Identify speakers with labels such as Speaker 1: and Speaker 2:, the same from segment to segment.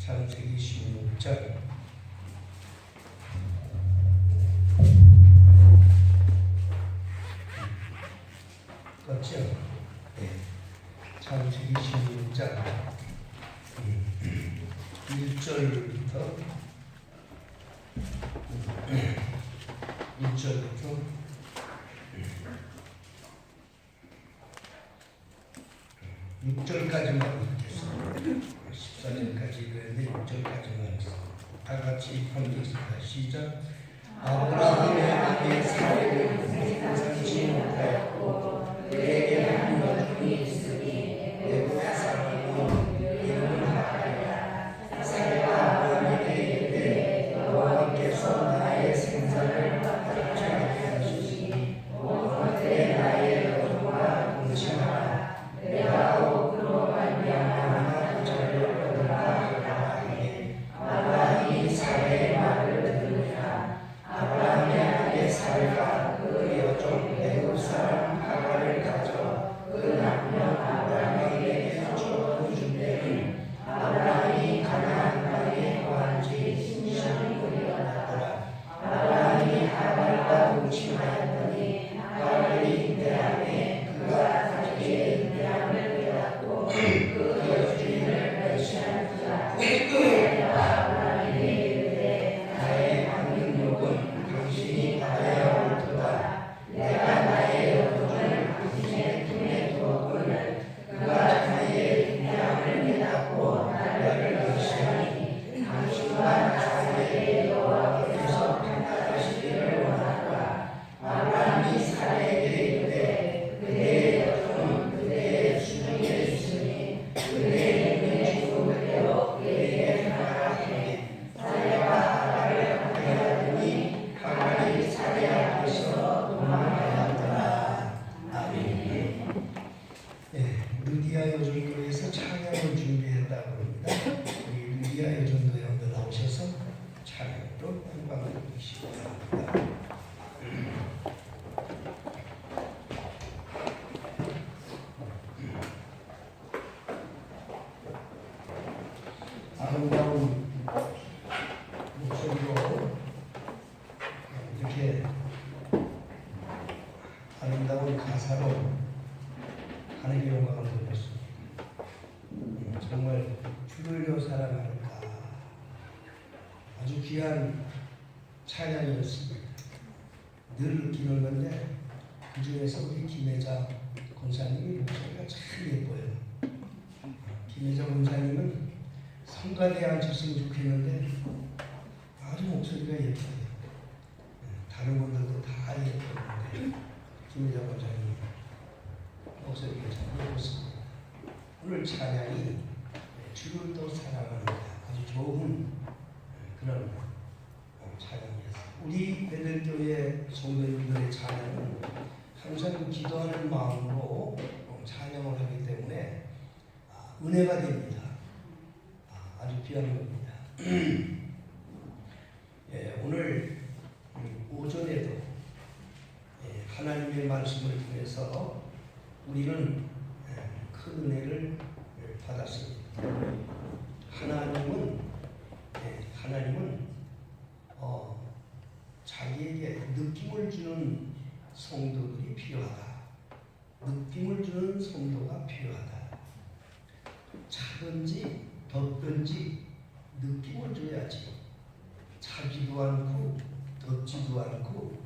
Speaker 1: 창세기 16장 그렇죠? 네. 창세기 16장 1절부터 6절까지만 읽겠습니다. 14절까지 읽었는데 6절까지만 읽습니다. 다 같이 읽겠습니다. 시작. 아브라함의 아내 사라를 생산치 못하였고 그에게 한 여종이 있으니 애굽 사람이 이름을 하갈이라. 사라가 아브라함에게 이르되 여호와께서 나의 생산을 가득히 하시니 오늘의 나의 여종과 동침하라. 내가 오그로 말미암아 저를 얻으라 하니 아브라함이 사라의 말을 들으니라. 아브라함의 아내 사라가 그 여종 애굽 사람 하갈을 가져 그 남편 아브라함에게 쫓고 준 때는 아브라함이 가나안 땅에 거한 지 10년이 되었더라. 아브라함이 하갈과 동침하였더니 하갈이 인내하매 그가 자기의 인내함을 깨닫고 그 여주인을 멸시하였더라. 아브라함에게 이르되 나의 방능욕은 당신이 받아야 옳도다. 내가 나의 여종을 당신의 품에 두었거늘 그가 자기의 인내함을 깨닫고 나를 멸시하니 당신과 나 사이에 여호와께서 판단하시기를 원하노라. 아브라함이 사라에게 이르되 그대의 여종은 그대의 수중에 있으니 그대의 눈에 죽음을 대어 그에게 행하라 하니 사라가 하갈을 박해하더니 하갈이 사라 앞에서 도망하였더라. 아멘. 루디아 여종을 위해서 찬양을 준비했다고 합니다. 우리 루디아 여종도 여러분들 나오셔서 찬양으로 영광을 드리시기 바랍니다. 아름다운 목소리로 이렇게 아름다운 가사로 하나님의 영광을 돌렸습니다. 정말 주를 사랑하는가 아주 귀한 찬양이었습니다. 늘 느끼는 건데 그 중에서 우리 김혜자 권사님이 목소리가 참 예뻐요. 김혜자 권사님은 성가대에 앉혔으면 좋겠는데 아주 목소리가 예뻐요. 다른 분들도 다 예쁘는데 김혜자 권사님 목소리가 참 예쁘습니다. 오늘 찬양이 주를 더 사랑하는가 아주 좋은 그런 찬양이었습니다. 우리 베들교회 성도님들의 찬양은 항상 기도하는 마음으로 찬양을 하기 때문에 은혜가 됩니다. 아주 귀한 겁니다. 오늘 오전에도 하나님의 말씀을 통해서 우리는 큰 은혜를 받았습니다. 하나님은 자기에게 느낌을 주는 성도들이 필요하다. 느낌을 주는 성도가 필요하다. 차든지 덥든지 느낌을 줘야지. 차지도 않고 덥지도 않고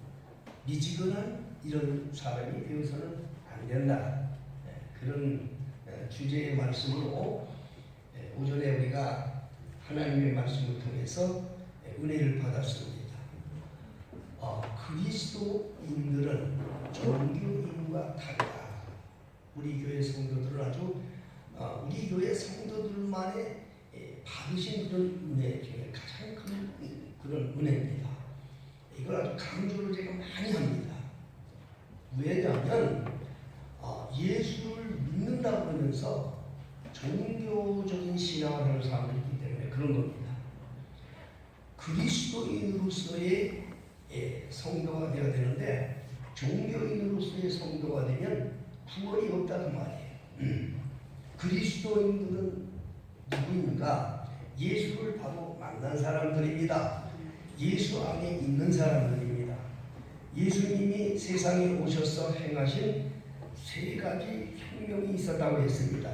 Speaker 1: 미지근한 이런 사람이 되어서는 안 된다. 그런 주제의 말씀으로 오전에 우리가 하나님의 말씀을 통해서 은혜를 받았습니다. 그리스도인들은 종교인과 다르다. 우리 교회 성도들은 아주 우리 교회 성도들만의 받으신 그런 은혜 중에 가장 큰 그런 은혜입니다. 이걸 아주 강조를 제가 많이 합니다. 왜냐하면 예수를 믿는다고 하면서 종교적인 신앙을 하는 사람들이 있기 때문에 그런 겁니다. 그리스도인으로서의 성도가 되어야 되는데 종교인으로서의 성도가 되면 구원이 없다 그 말이에요. 그리스도인들은 누구인가? 예수를 바로 만난 사람들입니다. 예수 안에 있는 사람들입니다. 예수님이 세상에 오셔서 행하신 세 가지 혁명이 있었다고 했습니다.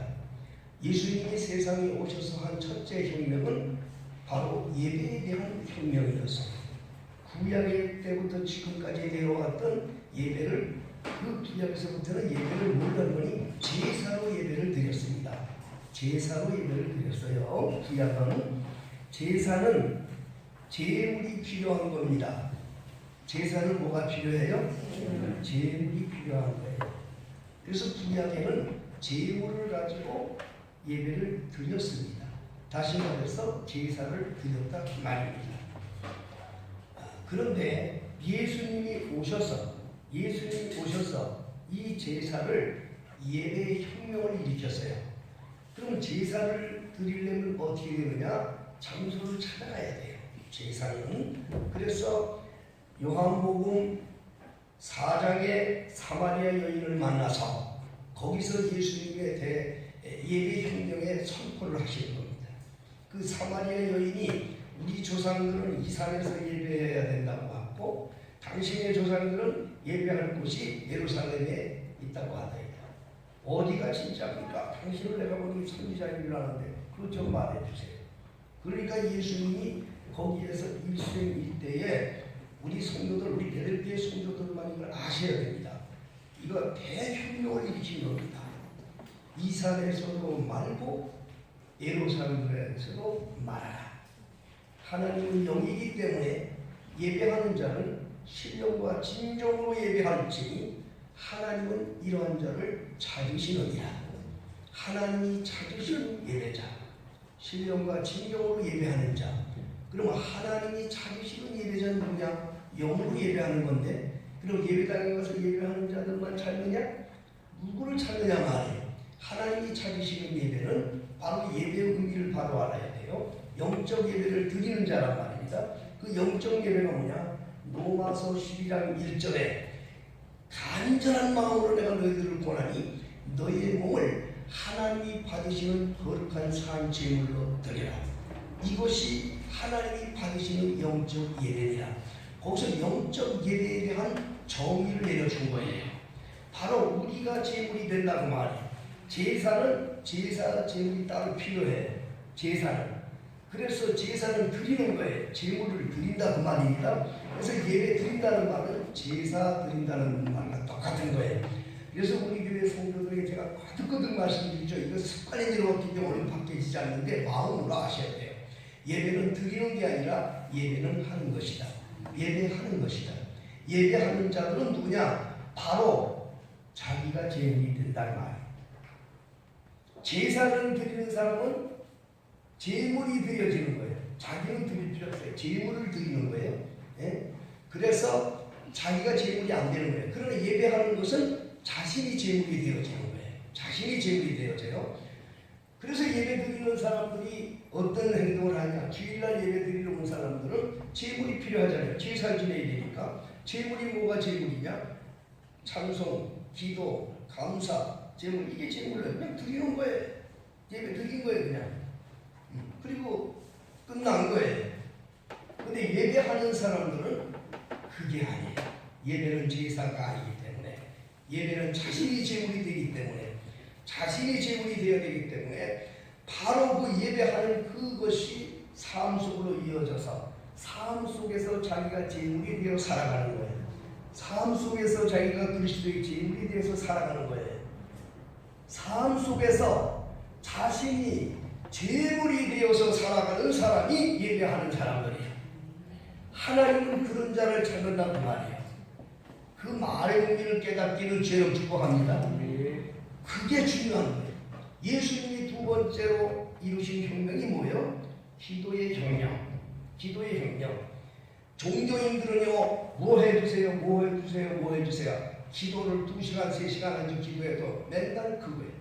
Speaker 1: 예수님이 세상에 오셔서 한 첫째 혁명은 바로 예배에 대한 혁명이었습니다. 구약 때부터 지금까지 내려왔던 예배를, 그 구약에서부터는 예배를 뭘로 보니 제사로 예배를 드렸습니다. 제사로 예배를 드렸어요. 구약은 제사는 제물이 필요한 겁니다. 제사는 뭐가 필요해요? 제물이 필요한 거예요. 그래서 구약에는 제물을 가지고 예배를 드렸습니다. 다시 말해서 제사를 드렸다 말입니다. 그런데 예수님이 오셔서 이 제사를 예배의 혁명을 일으켰어요. 그러면 제사를 드리려면 어떻게 되느냐? 장소를 찾아가야 돼요. 제사는. 그래서 요한복음 4장에 사마리아 여인을 만나서 거기서 예수님의 예배 혁명의 선포를 하시는 겁니다. 그 사마리아 여인이 우리 조상들은 이 산에서 예배해야 된다고 하고 당신의 조상들은 예배할 곳이 예루살렘에 있다고 하더이다. 어디가 진짜입니까? 당신을 내가 보니 선지자인 줄 아는데 그것 좀 말해주세요. 그러니까 예수님이 거기에서 일생 일대에 우리 성도들, 우리 베들레헴 성도들만 이걸 아셔야 됩니다. 이거 대혁명을 일으킨 겁니다. 이 산에서도 말고 예루살렘에서도 말하라. 하나님은 영이기 때문에 예배하는 자는 신령과 진정으로 예배할지니 하나님은 이러한 자를 찾으시느니라. 하나님이 찾으시는 예배자, 신령과 진정으로 예배하는 자. 그러면 하나님이 찾으시는 예배자는 누구냐? 영으로 예배하는 건데, 그럼 예배당에 가서 예배하는 자들만 찾느냐? 누구를 찾느냐 말이에요. 하나님이 찾으시는 예배는 바로 예배의 의미를 바로 알아야 돼요. 영적 예배를 드리는 자란 말입니다. 그 영적 예배가 뭐냐? 로마서 12장 1절에 간절한 마음으로 내가 너희들을 권하니 너희의 몸을 하나님이 받으시는 거룩한 산 제물로 드리라. 이것이 하나님이 받으시는 영적 예배니라. 거기서 영적 예배에 대한 정의를 내려준 거예요. 바로 우리가 제물이 된다고 말해요. 제사는 제물이 따로 필요해. 제사는. 그래서 제사는 드리는 거예요. 제물을 드린다 그 말입니다. 그래서 예배 드린다는 말은 제사 드린다는 말과 똑같은 거예요. 그래서 우리 교회 성도들에게 제가 거듭거듭 말씀드리죠. 이거 습관이 들어왔기 때문에 바뀌지 않는데 마음으로 아셔야 돼요. 예배는 드리는 게 아니라 예배는 하는 것이다. 예배하는 것이다. 예배하는 자들은 누구냐? 바로 자기가 제물이 된다는 말이에요. 제사를 드리는 사람은 제물이 드려지는 거예요. 자기는 드릴 필요 없어요. 제물을 드리는 거예요. 예? 그래서 자기가 제물이 안 되는 거예요. 그러나 예배하는 것은 자신이 제물이 되어지는 거예요. 자신이 제물이 되어져요. 그래서 예배 드리는 사람들이 어떤 행동을 하냐? 주일날 예배 드리러 온 사람들은 제물이 필요하잖아요. 제사를 지내야 되니까. 제물이 뭐가 제물이냐? 찬송, 기도, 감사, 제물, 이게 제물로 그냥 드리는 거예요. 예배 드린 거예요, 그냥. 그리고 끝난 거예요. 근데 예배하는 사람들은 그게 아니에요. 예배는 제사가 아니기 때문에, 예배는 자신이 제물이 되기 때문에, 자신이 제물이 되어야 되기 때문에 바로 그 예배하는 그것이 삶 속으로 이어져서 삶 속에서 자기가 제물이 되어 살아가는 거예요. 삶 속에서 자기가 그리스도의 제물이 되어서 살아가는 거예요. 삶 속에서 자신이 제물이 되어서 살아가는 사람이 예배하는 사람들이에요. 하나님은 그런 자를 찾는다고 말이에요. 그 말의 의미를 깨닫기를 죄로 축복합니다. 그게 중요한 거예요. 예수님이 두 번째로 이루신 혁명이 뭐예요? 기도의 혁명. 기도의 혁명. 종교인들은요, 뭐 해주세요, 뭐 해주세요, 뭐 해주세요. 기도를 2시간, 3시간 앉아 기도해도 맨날 그거예요.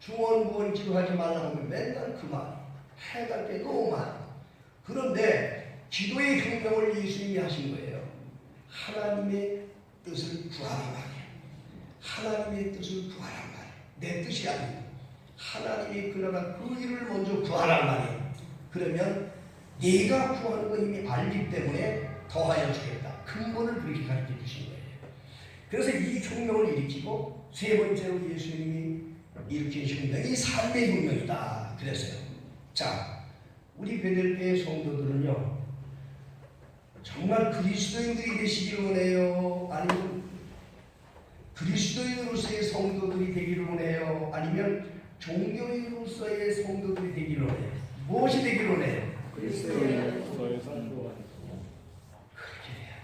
Speaker 1: 중원부원 기도하지 말라고 하면 맨날 그 말. 해갈 게 너무 많아. 그런데 기도의 혁명을 예수님이 하신 거예요. 하나님의 뜻을 구하란 말이에요. 하나님의 뜻을 구하란 말이에요. 내 뜻이 아니고 하나님의 그 나라 그 일을 먼저 구하란 말이에요. 그러면 내가 구하는 거 이미 알기 때문에 더하여 주겠다. 근본을 그렇게 가르쳐 주신 거예요. 그래서 이 혁명을 일으키고 세 번째로 예수님이 일으킨 혁명이 삶의 혁명이다. 그랬어요. 자, 우리 베들레헴 성도들은요, 정말 그리스도인들이 되시기를 원해요? 아니면 그리스도인으로서의 성도들이 되기를 원해요? 아니면 종교인으로서의 성도들이 되기를 원해요? 무엇이 되기를 원해요?
Speaker 2: 그리스도인으로서의 성도.
Speaker 1: 그렇게 돼요.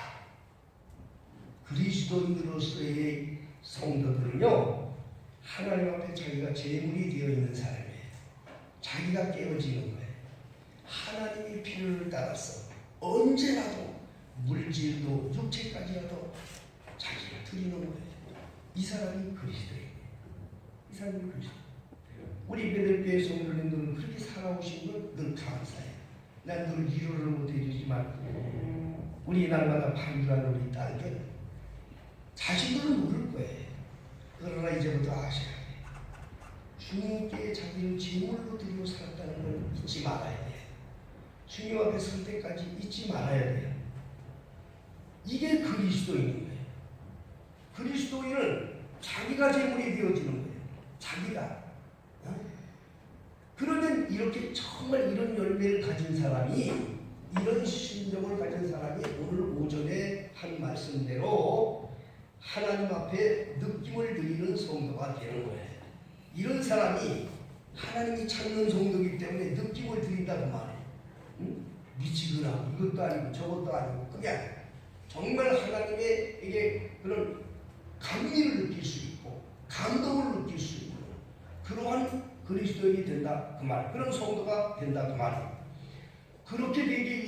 Speaker 1: 그리스도인으로서의 성도들은요, 하나님 앞에 자기가 제물이 되어 있는 사람이에요. 자기가 깨어지는 거예요. 하나님의 필요를 따라서 언제라도 물질도 육체까지라도 자기가 드리는 거예요. 이 사람이 그리스도예요. 이 사람이 그리스도. 우리 베들레헴 성도님들은 그렇게 살아오신 걸 늘 감사해요. 난 늘 위로를 못 해주지만 우리 날마다 반주하는 우리 딸들 자신들은 모를 거예요. 그러나 이제부터 아셔야 돼요. 주님께 자기를 제물로 드리고 살았다는 걸 잊지 말아야 돼요. 주님 앞에 설 때까지 잊지 말아야 돼요. 이게 그리스도인인 거예요. 그리스도인은 자기가 제물이 되어지는 거예요. 자기가. 그러면 이렇게 정말 이런 열매를 가진 사람이, 이런 신정을 가진 사람이 오늘 오전에 한 말씀대로 하나님 앞에 느낌을 드리는 성도가 되는 거예요. 이런 사람이 하나님이 찾는 성도이기 때문에 느낌을 드린다고 말해요. 미치거나 이것도 아니고 저것도 아니고 그냥 정말 하나님에게 그런 감미를 느낄 수 있고 감동을 느낄 수 있고 그러한 그리스도인이 된다 그 말, 그런 성도가 된다 그 말이에요. 그렇게 되기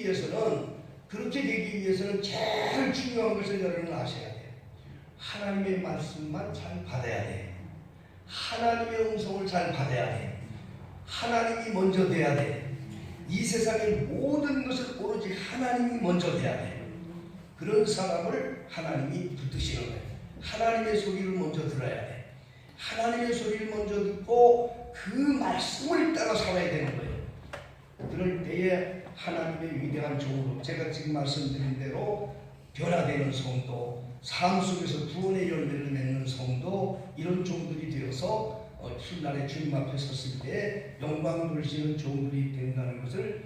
Speaker 1: 위해서는 제일 중요한 것을 여러분은 아셔야 돼요. 하나님의 말씀만 잘 받아야 돼요. 하나님의 음성을 잘 받아야 돼요. 하나님이 먼저 돼야 돼요. 이 세상의 모든 것을 오로지 하나님이 먼저 돼야 돼요. 그런 사람을 하나님이 붙드시는 거예요. 하나님의 소리를 먼저 들어야 돼요. 하나님의 소리를 먼저 듣고 그 말씀을 따라 살아야 되는 거예요. 그럴 때에 하나님의 위대한 종으로, 제가 지금 말씀드린 대로 변화되는 성도, 삶 속에서 구원의 열매를 맺는 성도, 이런 종들이 되어서 훗날에 주님 앞에 섰을 때 영광 돌리시는 종들이 된다는 것을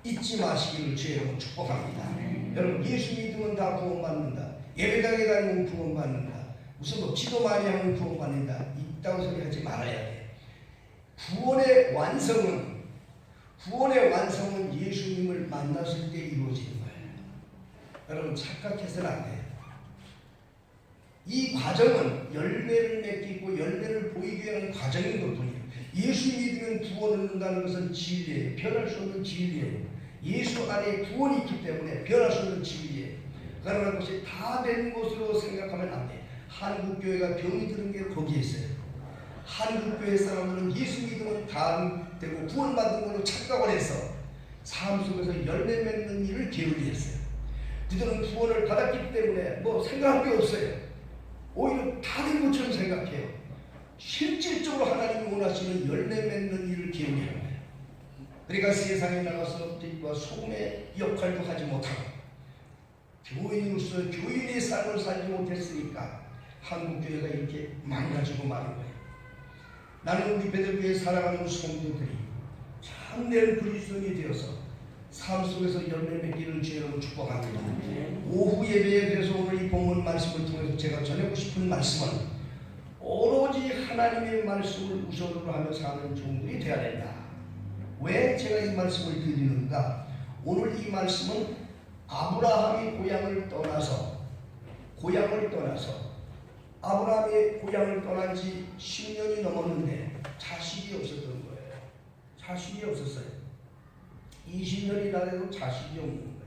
Speaker 1: 잊지 마시기를 주의 축복합니다. 여러분, 예수 믿으면 다 구원받는다. 예배당에 다니면 구원받는다. 무슨 뭐 기도 많이 하면 구원받는다. 이딴 소리 하지 말아야 돼. 구원의 완성은 예수님을 만났을 때 이루어지는 거예요. 여러분, 착각해서는 안 돼요. 이 과정은 열매를 맺고 열매를 보이게 하는 과정인 것뿐이에요. 예수 믿으면 구원을 얻는다는 것은 진리예요. 변할 수 없는 진리예요. 예수 안에 구원이 있기 때문에 변할 수 없는 진리예요. 그러나 그것이 다 된 것으로 생각하면 안 돼요. 한국교회가 병이 드는 게 거기에 있어요. 한국교회 사람들은 예수 믿으면 다 되고 구원받은 걸로 착각을 해서 삶 속에서 열매 맺는 일을 게을리했어요. 그들은 구원을 받았기 때문에 뭐 생각할 게 없어요. 오히려 다 된 것처럼 생각해요. 실질적으로 하나님이 원하시는 열매 맺는 일을 게을리하는 거예요. 그러니까 세상에 나가서 빛과 소금의 역할도 하지 못하고 교인으로서 교인의 삶을 살지 못했으니까 한국교회가 이렇게 망가지고 마는 거예요. 나는 우리 베들레헴에 살아가는 성도들이 참된 그리스도인이 되어서 삶 속에서 열매 맺기를 주여로 축복합니다. 오후 예배에 그래서 오늘 이 본문 말씀을 통해서 제가 전하고 싶은 말씀은 오로지 하나님의 말씀을 우선으로 하며 사는 종들이 되어야 된다. 왜 제가 이 말씀을 드리는가? 오늘 이 말씀은 아브라함이 고향을 떠나서 아브라함이 고향을 떠난 지 10년이 넘었는데 자식이 없었던 거예요. 자식이 없었어요. 20년이나 돼도 자식이 없는 거예요.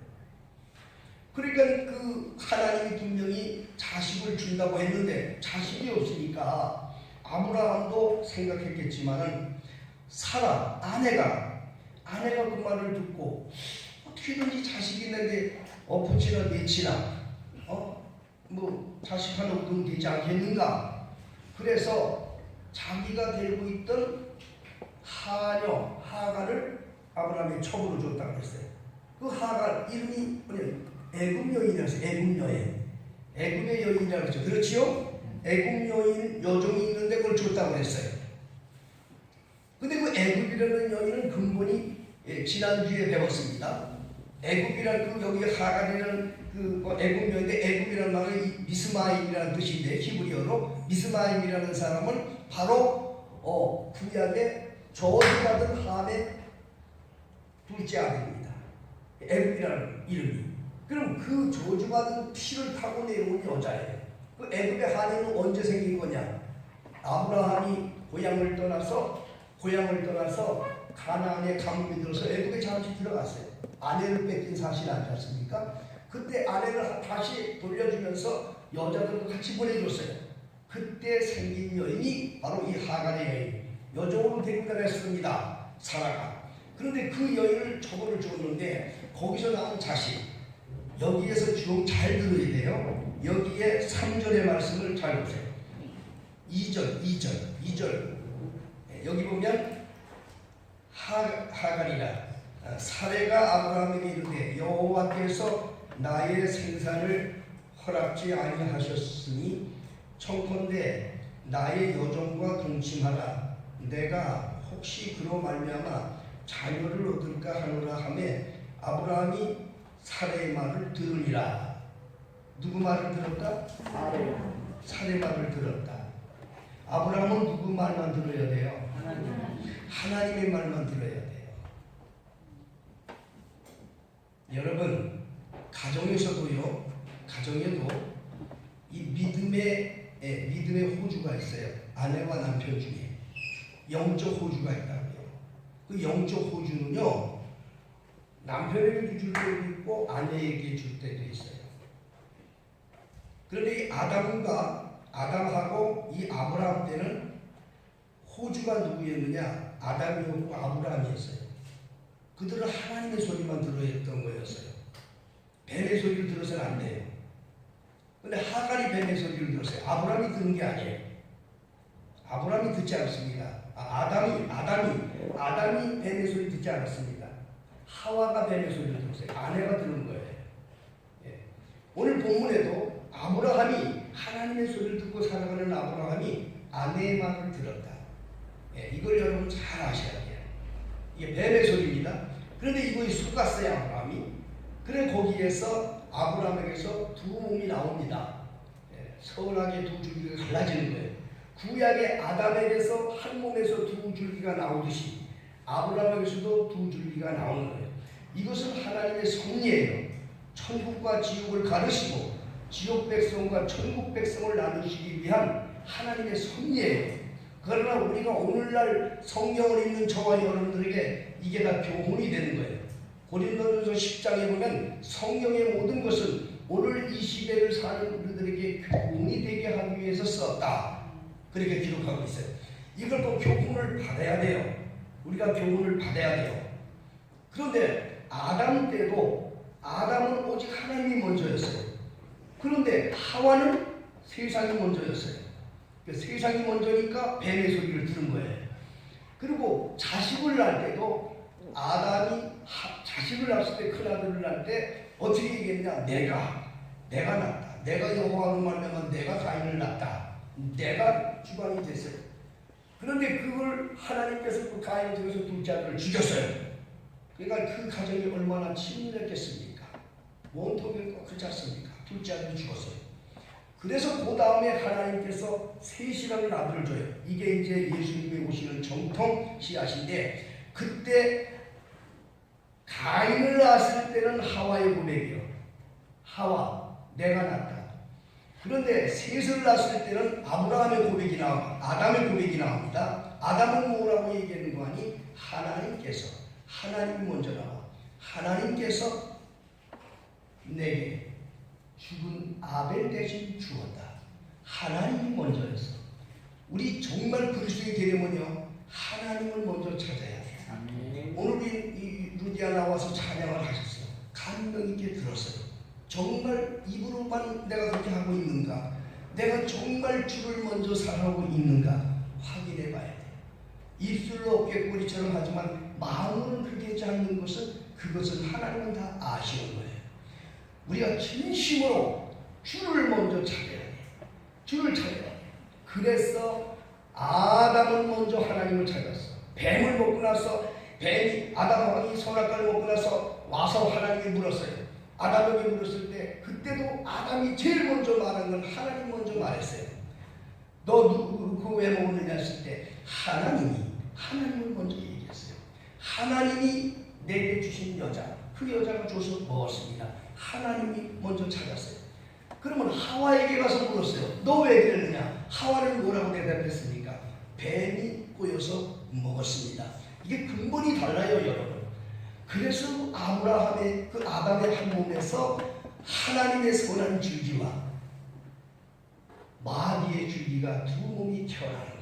Speaker 1: 그러니까 그 하나님이 분명히 자식을 준다고 했는데 자식이 없으니까 아브라함도 생각했겠지만은 사라 아내가 그 말을 듣고 어떻게든지 자식이 있는데 엎어치나 내치나 뭐 자식 하나 얻으면 되지 않겠는가. 그래서 자기가 데리고 있던 하녀 하갈을 아브라함의 첩으로 줬다고 했어요. 그 하갈 이름이 애굽 여인이라서 애굽 여인, 애굽의 여인이라고 했죠. 그렇지요? 애굽 여인 여종이 있는데 그걸 줬다고 했어요. 근데 그 애굽이라는 여인은 근본이 지난주에 배웠습니다. 애굽이란 그 여기 하갈이라는 그 애굽 여인인데 애굽이라는 말은 미스마임이라는 뜻인데 히브리어로 미스마임이라는 사람은 바로 구약의 저주받은 함의 둘째 아들입니다. 애굽이라는 이름이. 그럼 그 저주받은 피를 타고 내려온 여자예요. 그 애굽의 한인은 언제 생긴 거냐? 아브라함이 고향을 떠나서 가나안의 가뭄이 들어서 애굽에 잠시 들어갔어요. 아내를 뺏긴 사실 아니지 않습니까? 그때 아내를 다시 돌려주면서 여자들도 같이 보내줬어요. 그때 생긴 여인이 바로 이 하갈의 여인, 여종으로 데리고 다녔습니다. 사라가. 그런데 그 여인을 처벌을 줬는데 거기서 나온 자식, 여기에서 주옥 잘 들어야 돼요. 여기에 3절의 말씀을 잘 보세요. 2절. 여기 보면 하갈이라 사레가 아브라함에게 이르되 여호와께서 나의 생산을 허락지 아니하셨으니 청컨대 나의 여종과 동침하라. 내가 혹시 그로 말미암아 자녀를 얻을까 하노라 하매 아브라함이 사레의 말을 들으니라. 누구 말을 들었다? 사레 말을 들었다. 아브라함은 누구 말만 들어야 돼요? 하나님의 말만 들어야 돼요. 여러분, 가정에도 이 믿음의 호주가 있어요. 아내와 남편 중에 영적 호주가 있다고요. 그 영적 호주는요, 남편에게 줄 때도 있고 아내에게 줄 때도 있어요. 그런데 이 아담하고 이 아브라함 때는 호주가 누구였느냐? 아담이었고 아브라함이었어요. 그들은 하나님의 소리만 들어야 했던 거였어요. 뱀의 소리를 들어서는 안 돼요. 근데 하갈이 뱀의 소리를 들었어요. 아브라함이 듣는 게 아니에요. 아브라함이 듣지 않습니다. 아담이 뱀의 소리 듣지 않았습니다. 하와가 뱀의 소리를 들었어요. 아내가 들은 거예요. 예. 오늘 본문에도 아브라함이 하나님의 소리를 듣고 살아가는 아브라함이 아내의 말을 들었다. 예. 이걸 여러분 잘 아셔야 돼요. 이게 뱀의 소리입니다. 그런데 이거 속았어요, 아브라함이. 그래 거기에서 아브라함에게서 두 몸이 나옵니다. 예. 서운하게 두 줄기가 갈라지는 거예요. 구약의 아담에게서 한 몸에서 두 줄기가 나오듯이 아브라함에게서도 두 줄기가 나오는 거예요. 이것은 하나님의 섭리예요. 천국과 지옥을 가르시고 지옥 백성과 천국 백성을 나누시기 위한 하나님의 섭리예요. 그러나 우리가 오늘날 성경을 읽는 저와 여러분들에게 이게 다 교훈이 되는 거예요. 고린도전서 10장에 보면 성경의 모든 것은 오늘 이 시대를 사는 우리들에게 교훈이 되게 하기 위해서 썼다. 그렇게 기록하고 있어요. 이걸 또 교훈을 받아야 돼요. 우리가 교훈을 받아야 돼요. 그런데 아담 때도 아담은 오직 하나님이 먼저였어요. 그런데 하와는 세상이 먼저였어요. 세상이 먼저니까 뱀의 소리를 들은 거예요. 그리고 자식을 낳을 때도 아담이 자식을 낳았을 때, 큰아들을 낳을 때 어떻게 얘기했냐? 내가 낳았다. 내가 여호와로 말하면 내가 가인을 낳았다. 내가 주관이 됐어요. 그런데 그걸 하나님께서 그 가인 중에서 둘째 아들을 죽였어요. 그러니까 그 가정이 얼마나 침략했습니까? 원통이 그렇지 않습니까? 둘째 아들이 죽었어요. 그래서 그 다음에 하나님께서 셋이라는 아들을 줘요. 이게 이제 예수님이 오시는 정통 씨앗인데, 그때 가인을 낳았을 때는 하와의 고백이요. 하와, 내가 낳았다. 그런데 셋을 낳았을 때는 아브라함의 고백이 나옵니다. 아담의 고백이 나옵니다. 아담은 뭐라고 얘기하는 거 아니? 하나님이 먼저 나와. 하나님께서 내게 죽은 아벨 대신 죽었다. 하나님이 먼저였어. 우리 정말 그리스도인이 되려면요, 하나님을 먼저 찾아야 돼요. 오늘 이 루디아 나와서 찬양을 하셨어요. 감명 있게 들었어요. 정말 입으로만 내가 그렇게 하고 있는가? 내가 정말 주를 먼저 사랑하고 있는가? 확인해 봐야 돼. 입술로 어깨꼬리처럼 하지만 마음은 그렇게 하지 그것을 하나님은 다 아시는 거예요. 우리가 진심으로 주를 먼저 찾아야 돼. 주를 찾아야 돼. 그래서 아담은 먼저 하나님을 찾았어. 뱀을 먹고 나서 뱀이 아담 왕이 선악과를 먹고 나서 와서 하나님께 물었어요. 아담에게 물었을 때 그때도 아담이 제일 먼저 말한 건 하나님 먼저 말했어요. 너 그거 왜 먹느냐 했을 때 하나님을 먼저 얘기했어요. 하나님이 내게 주신 여자, 그 여자가 줘서 먹었습니다. 하나님이 먼저 찾았어요. 그러면 하와에게 가서 물었어요. 너 왜 그랬느냐? 하와는 뭐라고 대답했습니까? 뱀이 꼬여서 먹었습니다. 이게 근본이 달라요, 여러분. 그래서 아브라함의 그 아담의 한 몸에서 하나님의 선한 줄기와 마귀의 줄기가 두 몸이 태어나는 거예요.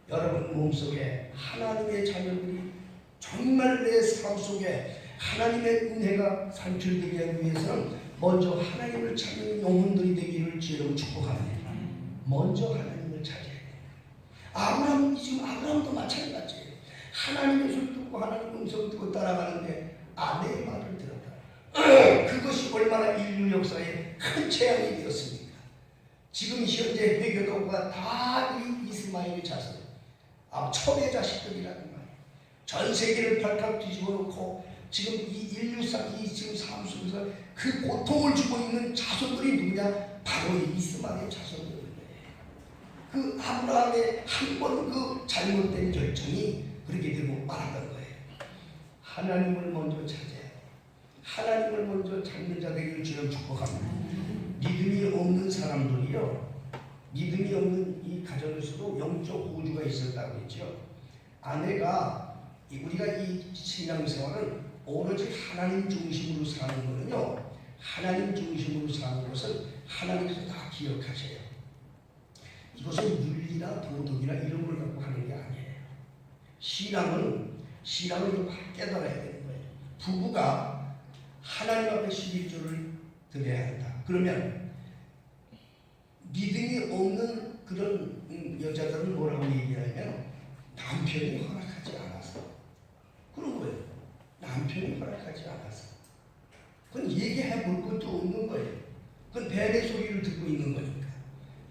Speaker 1: 여러분 몸속에 하나님의 자녀들이 정말 내 삶 속에 하나님의 은혜가 산출되기 위해서는 먼저 하나님을 찾는 영혼들이 되기를 주로 축복합니다. 먼저 하나님을 찾아야 돼요. 지금 아브라함도 마찬가지예요. 하나님의 소리 듣고 하나님의 음성을 듣고 따라가는데 아내의 말을 들었다. 그것이 얼마나 인류 역사에 큰 재앙이 되었습니까? 지금 현재 회교도가 다 이 이스마엘의 자손, 첩의 자식들이라는 말이에요. 전 세계를 발칵 뒤집어 놓고 지금 이 인류상 이 지금 삶 속에서 그 고통을 주고 있는 자손들이 누구냐? 바로 이 이스마엘의 자손들이에요. 그 아브라함의 한 번 그 잘못된 결정이 그렇게 되고 말았던 거예요. 하나님을 먼저 찾아야 돼. 하나님을 먼저 찾는 자들에게 주여 축복합니다. 믿음이 없는 사람들이요, 믿음이 없는 이 가정에서도 영적 우주가 있었다고 했죠. 아내가 우리가 이 신앙생활은 오로지 하나님 중심으로 사는 거는요, 하나님 중심으로 사는 것은 하나님께서 다 기억하셔요. 이것은 윤리나 도덕이나 이런 걸 갖고 하는 게 아니에요. 신앙을 깨달아야 되는 거예요. 부부가 하나님 앞에 11조를 드려야 한다. 그러면 믿음이 없는 그런 여자들은 뭐라고 얘기하냐면 남편이 허락하지 않아서 그런 거예요. 남편이 허락하지 않아서. 그건 얘기해 볼 것도 없는 거예요. 그건 뱀의 소리를 듣고 있는 거니까.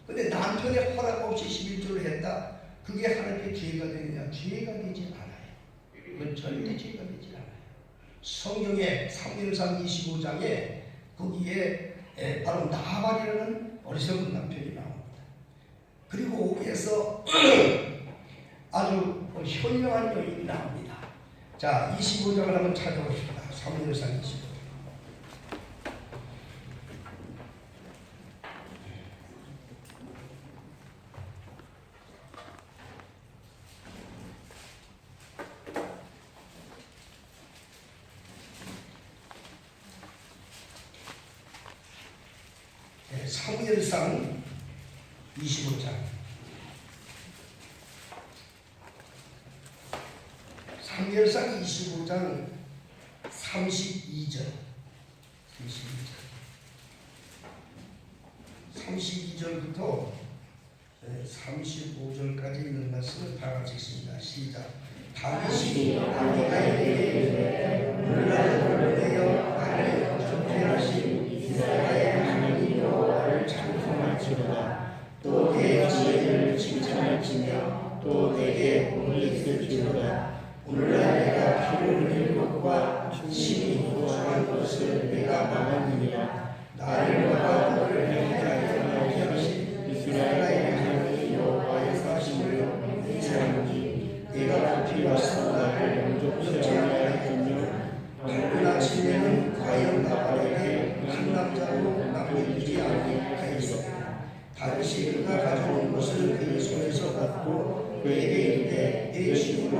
Speaker 1: 근데 남편의 허락 없이 11조를 했다. 그게 하나님께 죄가 되느냐? 죄가 되지 않아요. 그건 절대 죄가 되지 않아요. 성경에 사무엘상 25장에 거기에 바로 나발이라는 어리석은 남편이 나옵니다. 그리고 거기에서 아주 현명한 여인이 나옵니다. 자, 25장을 한번 찾아보십시다. 사무엘상 25장. 사무엘상 25장. 사무엘상 25장 32절. 32절부터 35절까지 있는 말씀을 다 같이 읽습니다. 시작. 다윗이 아비가일에게 물나를 내어 나를 전폐하신 이스라엘 하나님 여호와를 찬송할지로다. 또 내 지혜를 칭찬할지며 또 내게 복이 있을지로다. 오늘날 내가 피를 흘린 것과 심히 구하는 것을 내가 막았느니라. 나를 막아 너를 행하게 하신 이스라엘 하나님 여호와의 사심을 맹세하노니 내가 급히 와서 나를 영접치 아니하였으며 밝은 아침에는 과연 나발에게 한 남자로 남겨두지 아니하였으며 다윗이 그가 가져온 것을 그의 손에서 받고 그에게 이르되 내 집으로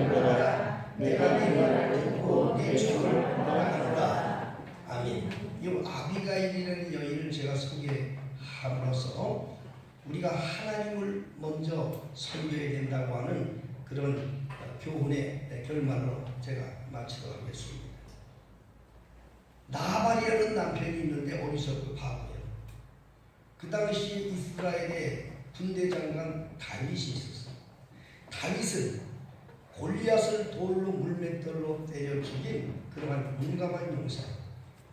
Speaker 1: 돌아가라. 내가 네 말을 듣고 내 종을 허락하노라. 아멘. 이 아비가일이라는 여인을 제가 소개함으로써 우리가 하나님을 먼저 섬겨야 된다고 하는 그런 교훈의 결말로 제가 마치도록 하겠습니다. 나발이라는 남편이 있는데 어리석고 바보예요. 그 당시 이스라엘의 군대 장관 다윗이 있었어요. 다윗은 골리앗을 돌로 물맷돌로 때려 죽인 그러한 용감한 용사,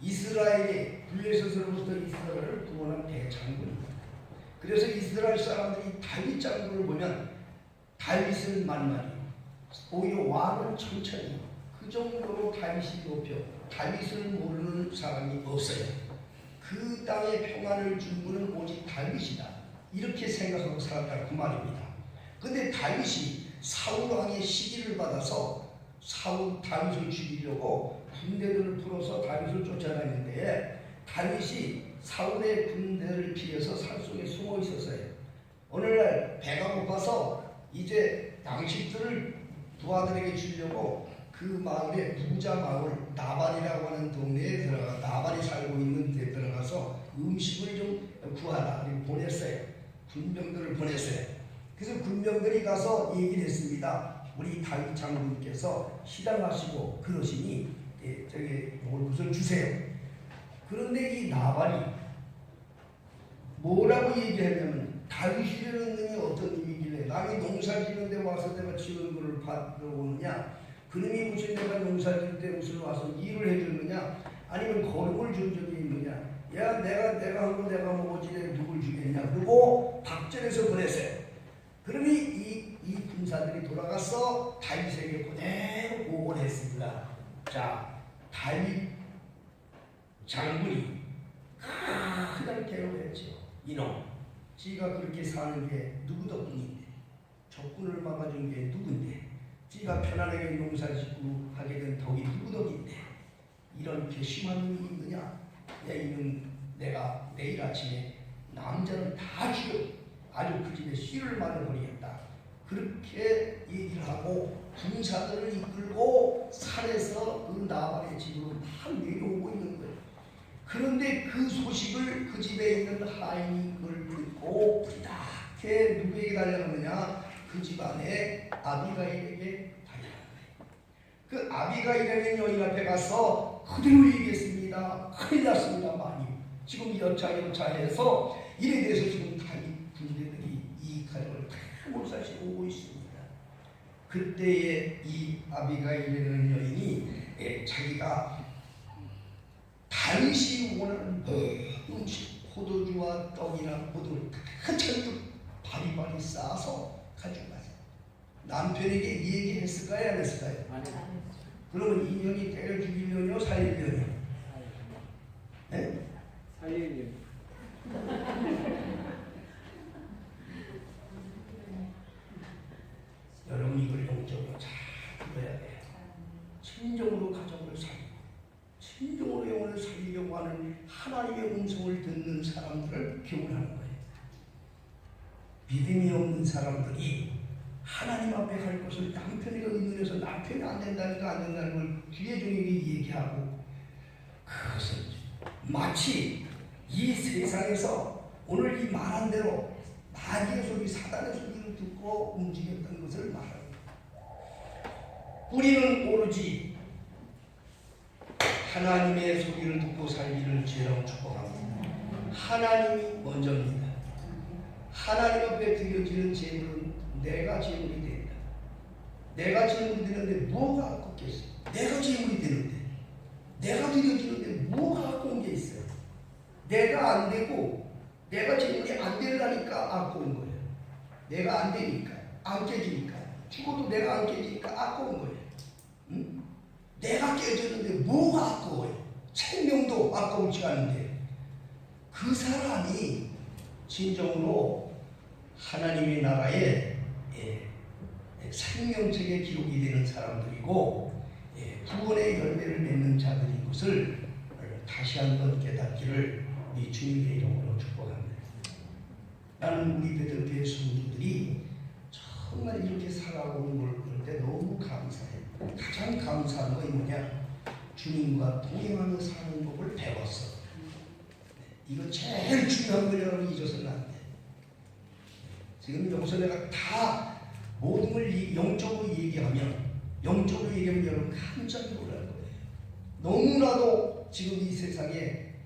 Speaker 1: 이스라엘의 블레셋으로부터 이스라엘을 구원한 대장군입니다. 그래서 이스라엘 사람들이 다윗 장군을 보면 다윗은 만만히, 오히려 왕은 천천히, 그 정도로 다윗이 높여 다윗을 모르는 사람이 없어요. 그 땅에 평안을 준 분은 오직 다윗이다, 이렇게 생각하고 살았다, 그 말입니다. 근데 다윗이 사울 왕의 시기를 받아서 다윗을 죽이려고 군대들을 풀어서 다윗을 쫓아다니는데, 다윗이 사울의 군대를 피해서 산속에 숨어 있었어요. 오늘날 배가 고파서 이제 양식들을 부하들에게 주려고 그 마을에, 부자 마을 나발이라고 하는 동네에 들어가, 나발이 살고 있는 데 들어가서 음식을 좀 구하라 보냈어요. 군병들을 보냈어요. 그래서 군병들이 가서 얘기를 했습니다. 우리 다윗 장군께서 시달하시고 그러시니 저기 무슨 주세요. 그런데 이 나발이 뭐라고 얘기하냐면, 다윗이라는 놈이 어떤 놈이길래 남이 농사 지는데 와서 내가 지원금을 받으러 오느냐, 그놈이 무슨 내가 농사 지을 때 무슨 와서 일을 해주느냐, 아니면 거름을 준 적이 있느냐, 야 내가 하고 내가 먹어지 누굴 주겠냐. 그리고 박전에서 보냈어요. 그러니 이 군사들이 돌아가서 다윗에게 그대로 보고를 했습니다. 자, 다윗 장군이 그날 괴로워했죠. 이놈, 지가 그렇게 사는 게 누구 덕분인데, 적군을 막아준 게 누군데, 지가 편안하게 농사짓고 하게 된 덕이 누구 덕인데, 이런 괘씸한 놈이 있느냐. 야, 이는 내가 내일 아침에 남자는 다 죽여 아주 그 집에 씨를 말아버리겠다, 그렇게 얘기를 하고 군사들을 이끌고 산에서 그 나발의 집으로 막 내려오고 있는 거예요. 그런데 그 소식을 그 집에 있는 하인이 그걸 듣고 부탁해 누구에게 달려가느냐, 그 집안에 아비가일에게 달려간 거예요. 그 아비가일에는 여인 앞에 가서 그대로 얘기했습니다. 큰일 났습니다. 많이 지금 여차해서 이에 대해서 지금 다윗 군대들이 이 가정을 다 몰살시 오고 있습니다. 그때에 이 아비가일이라는 여인이 자기가 다윗이 원하는 음식, 포도주와 떡이나 포도를 다 잔뜩 바리바리 싸서 가져가서 남편에게 얘기했을까요, 안 했을까요? 그러면 인연이 때려 죽이려뇨, 살리려뇨? 네?
Speaker 2: 살리려.
Speaker 1: 여러분, 이걸 영적으로 잘 들어야 돼요. 진정으로 가정을 살리고 진정으로 영혼을 살리려고 하는 하나님의 음성을 듣는 사람들을 기원하는 거예요. 믿음이 없는 사람들이 하나님 앞에 할 것을 남편에게 의논해서 남편이 안 된다는 걸 주의 종에게 얘기하고, 그것은 마치 이 세상에서 오늘 이 말한 대로 마귀의 소리, 사단의 소리를 듣고 움직였던 것을 말합니다. 우리는 오로지 하나님의 소리를 듣고 살기를 주라고 축복합니다. 하나님이 먼저입니다. 하나님 앞에 드려지는 제물은 내가 제물이 된다. 내가 제물이 되는데 뭐가 아깝겠어? 내가 제물이 되는데, 내가 드려지는데 뭐가 아까운 게 있어요? 내가 안 되고 내가 제물이 안 되려니까 아까운 거예요. 내가 안 되니까, 안 깨지니까, 죽어도 내가 안 깨지니까 아까운 거예요. 응? 내가 깨졌는데 뭐가 아까워요? 생명도 아까울지 않은데, 그 사람이 진정으로 하나님의 나라에 생명책에 기록이 되는 사람들이고 구원의 열매를 맺는 자들인 것을 다시 한번 깨닫기를 우리 주님의 이름으로 축복합니다. 나는 우리 베들교회 성도들이 정말 이렇게 살아오는 걸 볼 때 너무 감사해요. 가장 감사한 것이 뭐냐? 주님과 동행하며 사는 법을 배웠어. 이거 제일 중요한 거라고 잊어서는 안 돼. 지금 여기서 내가 다 모든 걸 영적으로 얘기하면 여러분 깜짝 놀랄 거예요. 너무나도 지금 이 세상에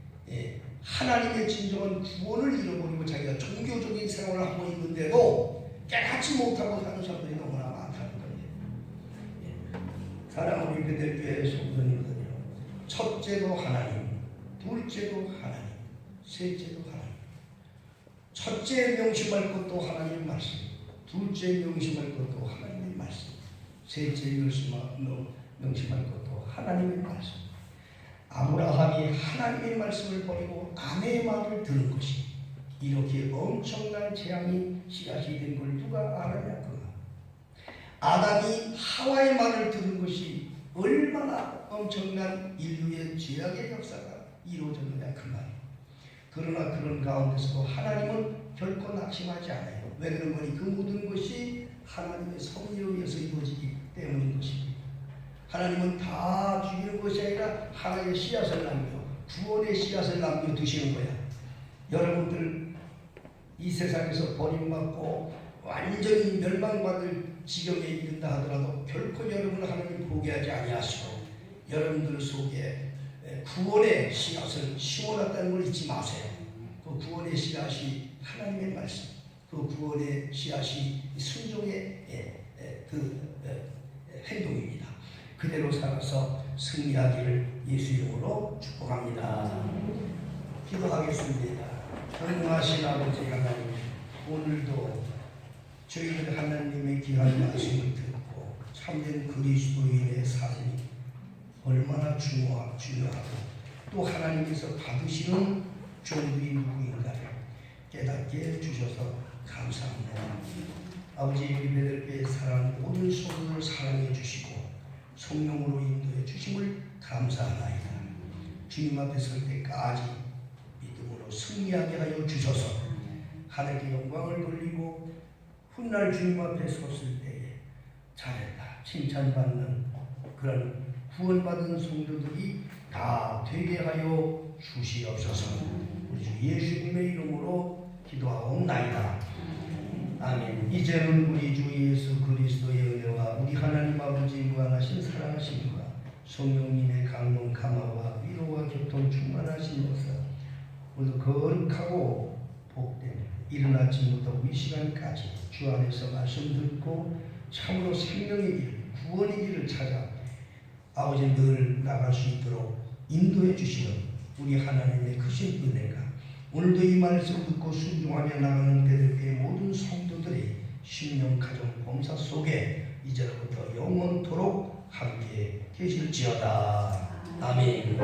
Speaker 1: 하나님의 진정한 구원을 잃어버리고 자기가 종교적인 생활을 하고 있는데도 깨닫지 못하고 사는 사람들이 너무나 많다는 거예요. 사랑하는 우리 베델교회 성도님들이요, 첫째도 하나님, 둘째도 하나님, 셋째도 하나님. 첫째 명심할 것도 하나님의 말씀, 둘째 명심할 것도 하나님의 말씀, 셋째 명심할 것도 하나님의 말씀. 아브라함이 하나님의 말씀을 버리고 아내의 말을 들은 것이 이렇게 엄청난 재앙이 씨앗이 된 걸 누가 알았냐고요. 아담이 하와의 말을 들은 것이 얼마나 엄청난 인류의 죄악의 역사가 이루어졌느냐 그 말이에요. 그러나 그런 가운데서도 하나님은 결코 낙심하지 않아요. 왜 그런 거니? 그 모든 것이 하나님의 섭리에 의해서 이루어지기 때문인 것입니다. 하나님은 다 죽이는 것이 아니라 하나의 씨앗을 남겨, 구원의 씨앗을 남겨두시는 거야. 여러분들 이 세상에서 버림받고 완전히 멸망받을 지경에 이른다 하더라도 결코 여러분은 하나님 포기하지 아니하시고 여러분들 속에 구원의 씨앗을 심어놨다는 걸 잊지 마세요. 그 구원의 씨앗이 하나님의 말씀, 그 구원의 씨앗이 순종의 행동입니다. 그대로 살아서 승리하기를 예수 이름으로 축복합니다. 기도하겠습니다. 전능하신 아버지 하나님, 오늘도 저희들 하나님의 귀한 말씀을 듣고 참된 그리스도인의 삶이 얼마나 중요하고 또 하나님께서 받으시는 종들이 누구인가를 깨닫게 해주셔서 감사합니다. 아버지, 우리 베델교회 사랑 모든 성도를 사랑해 주시고 성령으로 인도해 주심을 감사하나이다. 주님 앞에 설 때까지 믿음으로 승리하게 하여 주셔서 하나님께 영광을 돌리고 훗날 주님 앞에 섰을 때에 잘했다 칭찬받는 그런 구원받은 성도들이 다 되게 하여 주시옵소서. 우리 주 예수님의 이름으로 기도하옵나이다. 아멘. 이제는 우리 주 예수 그리스도의 은혜와 우리 하나님 아버지 무한하신 사랑하심과 성령님의 강론 감화와 위로와 교통 충만하신 역사 오늘 거룩하고 복된 이른 아침부터 이 시간까지 주 안에서 말씀 듣고 참으로 생명의 길, 구원의 길을 찾아 아버지 늘 나갈 수 있도록 인도해 주시는 우리 하나님의 크신 은혜가 오늘도 이 말씀 듣고 순종하며 나가는 베델교회 모든 성도들의 심령 가정 범사 속에 이제로부터 영원토록 함께 계실지어다. 아멘.